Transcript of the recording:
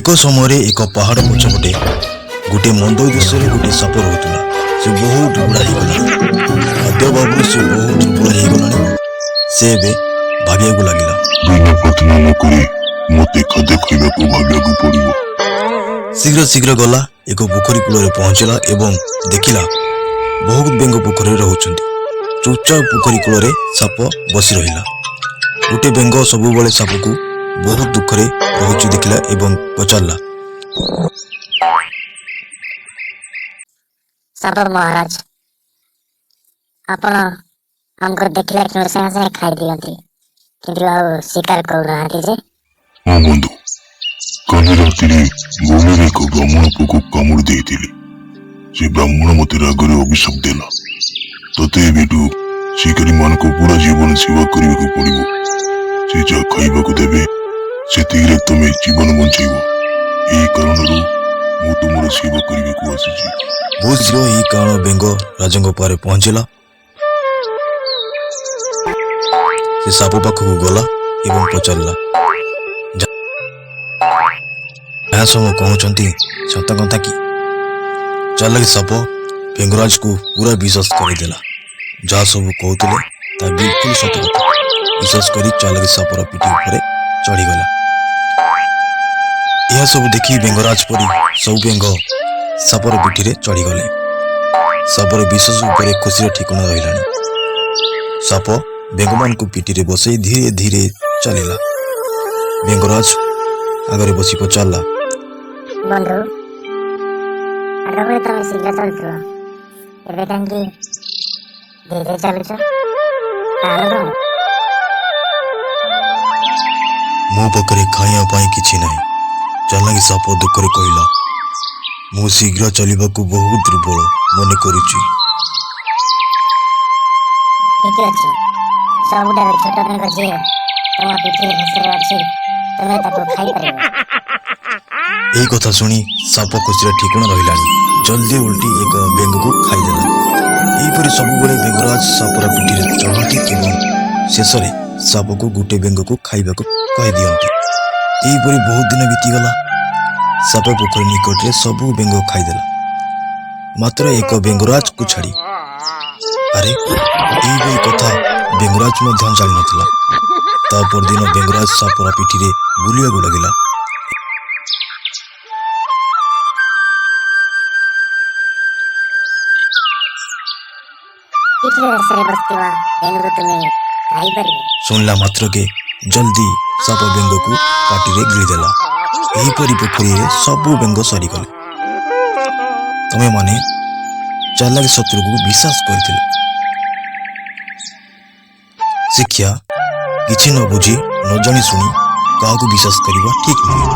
ଏକ ସମୟରେ ଏକ ପାହାଡ଼ ପଛପଟେ ଗୋଟିଏ ମନ୍ଦ ଉଦ୍ଦେଶ୍ୟରେ ଗୋଟିଏ ସାପ ରହୁଥିଲା। ସେ ବହୁତ ବୁଢ଼ା ହେଇଗଲାଣି। ଖାଦ୍ୟ ଅଭାବରୁ ସେ ବହୁତ ଦୁର୍ବଳ ହେଇଗଲାଣି। ସେ ଏବେ ଭାବିବାକୁ ଲାଗିଲା, ବିନା ପ୍ରାର୍ଥନା ନ କରି ମୋତେ ଖାଦ୍ୟ ଖାଇବାକୁ ଭାବିବାକୁ ପଡ଼ିବ। ଶୀଘ୍ର ଶୀଘ୍ର ଗଲା, ଏକ ପୋଖରୀ କୂଳରେ ପହଞ୍ଚିଲା ଏବଂ ଦେଖିଲା ବହୁତ ବେଙ୍ଗ ପୋଖରୀରେ ରହୁଛନ୍ତି। ଚୁପଚାପ ପୋଖରୀ କୂଳରେ ସାପ ବସି ରହିଲା। ଗୋଟିଏ ବେଙ୍ଗ ସବୁବେଳେ ସାପକୁ ବହୁତ ଦୁଃଖରେ ରହୁଛି ଦେଖିଲା ଏବଂ ପଚାରିଲା, ସାପ ମହାରାଜ, ଆପଣ ଆମକୁ ଦେଖିଲା କ୍ଷଣ ସାଙ୍ଗେ ସାଙ୍ଗେ ଖାଇଦିଅନ୍ତି, କିନ୍ତୁ ଆଉ ଶିକାର କରୁନାହାନ୍ତି ଯେ? ହଁ ବନ୍ଧୁ, କାଲି ରାତିରେ ବଣରେ ଏକ ବ୍ରାହ୍ମଣ ପୋକ କାମୁଡ଼ି ଦେଇଥିଲି। ସେ ବ୍ରାହ୍ମଣ ମୋତେ ରାଗରେ ଅଭିଶାପ ଦେଲା, ତତେ ଏବେଠୁ ଶିକାରୀମାନଙ୍କୁ ପୁରା ଜୀବନ ସେବା କରିବାକୁ ପଡ଼ିବ। ସେ ଯାହା ଖାଇବାକୁ ଦେବେ ସେତିକିରେ ତମେ ଜୀବନ ବଞ୍ଚାଇବ। ଏହି କାରଣରୁ ମୁଁ ତୁମର ସେବା କରିବାକୁ ଆସିଛି। ବହୁତ ଶୀଘ୍ର ଏହି କାରଣ ବେଙ୍ଗ ରାଜାଙ୍କ ପାଖରେ ପହଞ୍ଚିଲା। ସେ ସାପ ପାଖକୁ ଗଲା ଏବଂ ପଚାରିଲା, ଯାହା ସବୁ କହୁଛନ୍ତି ସତ କଥା କି? ଚାଲାକି ସାପ ବେଙ୍ଗରାଜକୁ ପୁରା ବିଶ୍ୱାସ କରିଦେଲା। ଯାହା ସବୁ କହୁଥିଲେ ତାହା ବିଲକୁଲ ସତ କଥା। ବିଶ୍ୱାସ କରି ଚାଲାକି ସାପର ପିଠି ଉପରେ ଚଢ଼ିଗଲା। ଏହା ସବୁ ଦେଖି ବେଙ୍ଗରାଜ ପରି ସବୁ ବେଙ୍ଗ ସାପର ପିଠିରେ ଚଢ଼ିଗଲେ। ସାପର ବିଶ୍ୱାସ ଉପରେ ଖୁସିର ଠିକଣା ରହିଲାଣି। ସାପ ବେଙ୍ଗମାନଙ୍କୁ ପିଠିରେ ବସାଇ ଧୀରେ ଧୀରେ ଚାଲିଲା। ବେଙ୍ଗରାଜ ଆଗରେ ବସି ପଚାରିଲା, ବନ୍ଧୁ, ଆଗବେଳେ ତମେ ଶୀଘ୍ର ଚାଲୁଥିଲ, ଏବେ କାହିଁକି ଧୀରେ ଚାଲୁଛ? କାରଣ କଣ? ମୋ ପାଖରେ ଖାଇବା ପାଇଁ କିଛି ନାହିଁ, ଚାଲାକି ସାପ ଦୁଃଖରେ କହିଲା। ମୁଁ ଶୀଘ୍ର ଚାଲିବାକୁ ବହୁତ ଦୁର୍ବଳ ମନେ କରୁଛି। ଠିକ ଅଛି, ସବୁଠାରୁ ଛୋଟ ବେଙ୍ଗ ଯିଏ ତମ ପିଠିରେ ଘୋଷରେ ଅଛି, ତୁମେ ତାକୁ ଖାଇପାରିବ। ଏହି କଥା ଶୁଣି ସାପ ଖୁସିର ଠିକଣା ରହିଲାଣି। ଜଲ୍ଦି ଉଲ୍ଟି ଏକ ବେଙ୍ଗକୁ ଖାଇଦେଲା। ଏହିପରି ସବୁବେଳେ ବେଙ୍ଗରାଜ ସାପର ପିଠିରେ ଚଢ଼ନ୍ତି ଏବଂ ଶେଷରେ ସାପକୁ ଗୋଟେ ବେଙ୍ଗକୁ ଖାଇବାକୁ କହିଦିଅନ୍ତି। ଏହିପରି ବହୁତ ଦିନ ବିତିଗଲା। ସାପ ପୋଖରୀ ନିକଟରେ ସବୁ ବେଙ୍ଗ ଖାଇଦେଲା, ମାତ୍ର ଏକ ବେଙ୍ଗରାଜକୁ ଛାଡ଼ି। ଆରେ, ଏହିପରି କଥା ବେଙ୍ଗରାଜ ମଧ୍ୟ ଜାଣିନଥିଲା। ତା ପରଦିନ ବେଙ୍ଗରାଜ ସାପର ପିଠିରେ ବୁଲିବାକୁ ଲାଗିଲା। ପିଠିରେ ଘୋଷରେ ବସିଥିବା ବେଙ୍ଗକୁ ତୁମେ ଖାଇପାରିବ? ଶୁଣିଲା ମାତ୍ରକେ ଜଲ୍ଦି ସାପ ବେଙ୍ଗକୁ ପାଟିରେ ଗିଳିଦେଲା। ଏହିପରି ପୋଖରୀରେ ସବୁ ବେଙ୍ଗ ସରିଗଲେ। ତମେମାନେ ଚାଲାକି ଶତ୍ରୁକୁ ବିଶ୍ୱାସ କରିଥିଲେ। ଶିକ୍ଷା, କିଛି ନ ବୁଝି ନ ଜାଣି ଶୁଣି କାହାକୁ ବିଶ୍ୱାସ କରିବା ଠିକ୍ ନୁହେଁ।